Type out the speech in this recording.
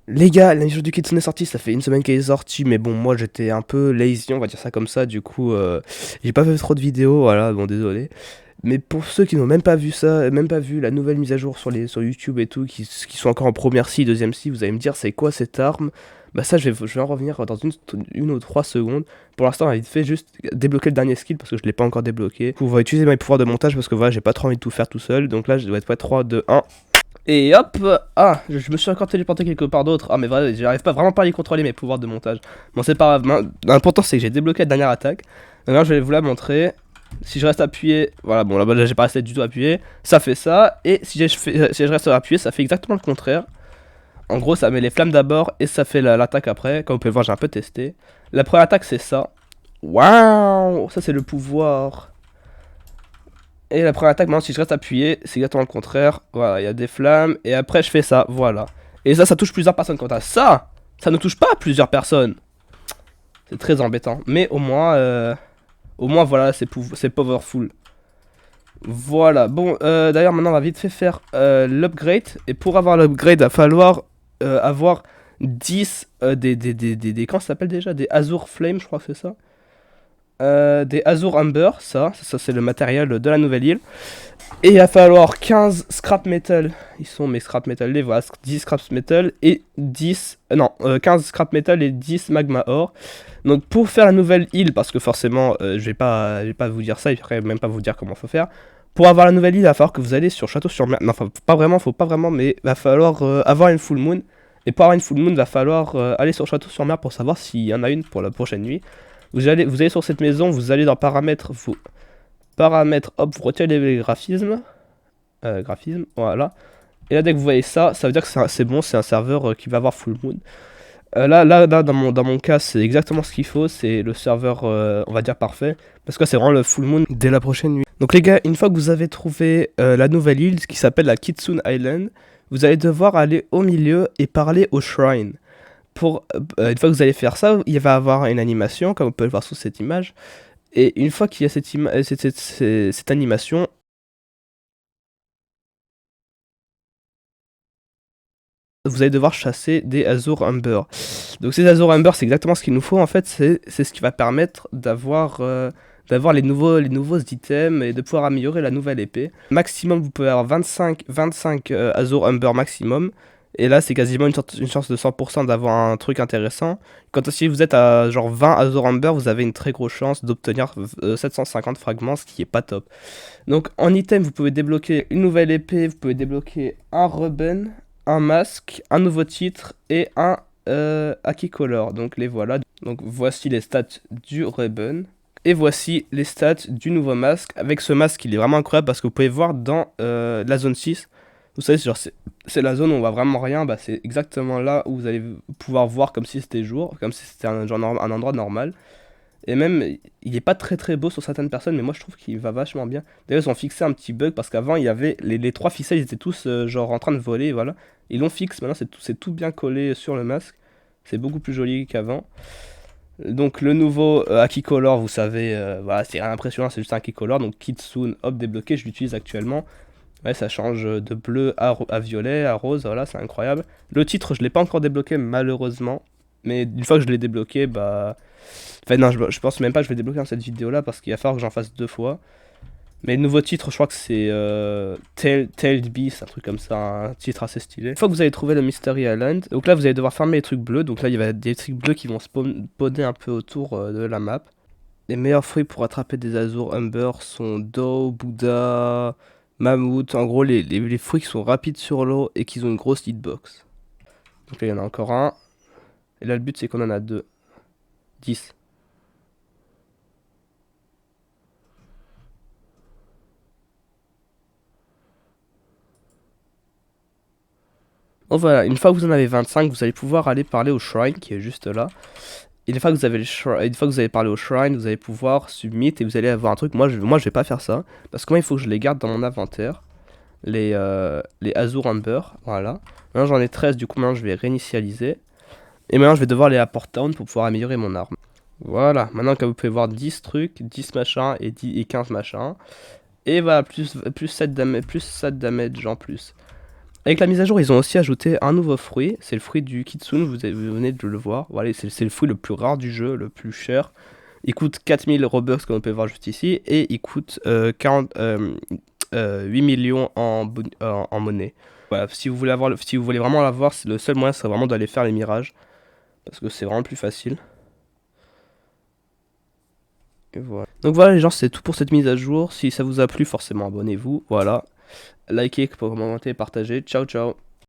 Les gars, la mise à jour du Kitsune est sortie, ça fait une semaine qu'elle est sortie, mais bon, moi j'étais un peu lazy, on va dire ça comme ça, du coup, j'ai pas fait trop de vidéos, voilà, bon, désolé. Mais pour ceux qui n'ont même pas vu ça, même pas vu la nouvelle mise à jour sur YouTube et tout, qui sont encore en première scie, deuxième scie, vous allez me dire c'est quoi cette arme? Bah ça, je vais en revenir dans une ou trois secondes. Pour l'instant, on va vite fait juste débloquer le dernier skill parce que je l'ai pas encore débloqué. Pour utiliser mes pouvoirs de montage parce que voilà, j'ai pas trop envie de tout faire tout seul. Donc là, je dois être prêt 3, 2, 1. Et hop, ah, je me suis encore téléporté quelque part d'autre. Ah mais vrai, j'arrive pas vraiment pas à les contrôler mes pouvoirs de montage. Bon c'est pas grave, l'important c'est que j'ai débloqué la dernière attaque. Maintenant je vais vous la montrer. Si je reste appuyé, voilà bon là-bas j'ai pas resté du tout appuyé, ça fait ça. Et si je reste appuyé, ça fait exactement le contraire. En gros ça met les flammes d'abord et ça fait l'attaque après. Comme vous pouvez le voir j'ai un peu testé. La première attaque c'est ça. Waouh, ça c'est le pouvoir. Et la première attaque, maintenant, si je reste appuyé, c'est exactement le contraire. Voilà, il y a des flammes. Et après, je fais ça. Voilà. Et ça touche plusieurs personnes. Quant à ça, ça ne touche pas plusieurs personnes. C'est très embêtant. Mais au moins voilà, c'est powerful. Voilà. Bon, d'ailleurs, maintenant, on va vite fait faire l'upgrade. Et pour avoir l'upgrade, il va falloir avoir 10 comment ça s'appelle déjà? Des Azure Flame, je crois que c'est ça. Des Azure Amber, ça c'est le matériel de la nouvelle île. Et il va falloir 15 scrap metal. Ils sont mes scrap metal, les voilà, 10 scrap metal et 10. Non, 15 scrap metal et 10 magma ore. Donc pour faire la nouvelle île, parce que forcément, je vais pas vous dire ça, je vais même pas vous dire comment faut faire. Pour avoir la nouvelle île, il va falloir que vous allez sur Château sur Mer. Non, enfin, faut pas vraiment, mais il va falloir avoir une full moon. Et pour avoir une full moon, il va falloir aller sur Château sur Mer pour savoir s'il y en a une pour la prochaine nuit. Vous allez sur cette maison, vous allez dans paramètres, hop, vous retirez les graphismes. Voilà. Et là, dès que vous voyez ça, ça veut dire que c'est bon, c'est un serveur qui va avoir full moon. Là, dans mon cas, c'est exactement ce qu'il faut, c'est le serveur, on va dire, parfait. Parce que c'est vraiment le full moon dès la prochaine nuit. Donc les gars, une fois que vous avez trouvé la nouvelle île qui s'appelle la Kitsune Island, vous allez devoir aller au milieu et parler au shrine. Une fois que vous allez faire ça, il va y avoir une animation, comme vous pouvez le voir sous cette image. Et une fois qu'il y a cette animation, vous allez devoir chasser des Azure Umber. Donc ces Azure Umber, c'est exactement ce qu'il nous faut en fait, c'est ce qui va permettre d'avoir les nouveaux items et de pouvoir améliorer la nouvelle épée. Maximum, vous pouvez avoir 25 Azure Umber maximum. Et là, c'est quasiment une chance de 100% d'avoir un truc intéressant. Quand si vous êtes à genre 20 Azure Umber, vous avez une très grosse chance d'obtenir 750 fragments, ce qui est pas top. Donc en item, vous pouvez débloquer une nouvelle épée, vous pouvez débloquer un Ruben, un masque, un nouveau titre et un Aki Color. Donc les voilà. Donc voici les stats du Ruben. Et voici les stats du nouveau masque. Avec ce masque, il est vraiment incroyable parce que vous pouvez voir dans la zone 6. Vous savez, c'est la zone où on voit vraiment rien. Bah, c'est exactement là où vous allez pouvoir voir comme si c'était jour, comme si c'était un endroit normal. Et même, il est pas très très beau sur certaines personnes, mais moi je trouve qu'il va vachement bien. D'ailleurs, ils ont fixé un petit bug parce qu'avant, il y avait les trois ficelles, ils étaient tous genre en train de voler, voilà. Ils l'ont fixe, maintenant c'est tout bien collé sur le masque. C'est beaucoup plus joli qu'avant. Donc le nouveau Akicolor, vous savez, voilà, c'est rien d'impressionnant, c'est juste un Akicolor. Donc Kitsune, hop, débloqué, je l'utilise actuellement. Ouais, ça change de bleu à violet, à rose, voilà, c'est incroyable. Le titre, je l'ai pas encore débloqué malheureusement. Mais une fois que je l'ai débloqué, bah... Enfin non, je pense même pas que je vais débloquer dans cette vidéo là parce qu'il va falloir que j'en fasse deux fois. Mais le nouveau titre, je crois que c'est Tailed Beast, un truc comme ça, un titre assez stylé. Une fois que vous avez trouvé le Mystery Island, donc là vous allez devoir fermer les trucs bleus. Donc là il y a des trucs bleus qui vont spawner un peu autour de la map. Les meilleurs fruits pour attraper des Azure Umber sont Do, Bouddha, Mammouth. En gros, les fruits qui sont rapides sur l'eau et qui ont une grosse hitbox. Donc là il y en a encore un. Et là le but c'est qu'on en a deux. 10. Bon voilà, une fois que vous en avez 25, vous allez pouvoir aller parler au shrine qui est juste là. Et une fois que vous avez parlé au shrine, vous allez pouvoir submit et vous allez avoir un truc. Moi je vais pas faire ça parce que moi il faut que je les garde dans mon inventaire. Les Azure Amber, voilà. Maintenant j'en ai 13, du coup maintenant je vais réinitialiser. Et maintenant je vais devoir les apporter down pour pouvoir améliorer mon arme. Voilà, maintenant comme vous pouvez voir 10 trucs, 10 machins et 15 machins. Et voilà, plus 7 damage en plus. Avec la mise à jour, ils ont aussi ajouté un nouveau fruit, c'est le fruit du Kitsune, vous venez de le voir. Voilà, c'est le fruit le plus rare du jeu, le plus cher. Il coûte 4000 Robux, comme on peut voir juste ici, et il coûte 8 millions en monnaie. Voilà, si vous voulez vraiment l'avoir, le seul moyen, c'est vraiment d'aller faire les mirages, parce que c'est vraiment plus facile. Et voilà. Donc voilà les gens, c'est tout pour cette mise à jour. Si ça vous a plu, forcément abonnez-vous. Voilà. Likez, commenter, partagez. Ciao ciao.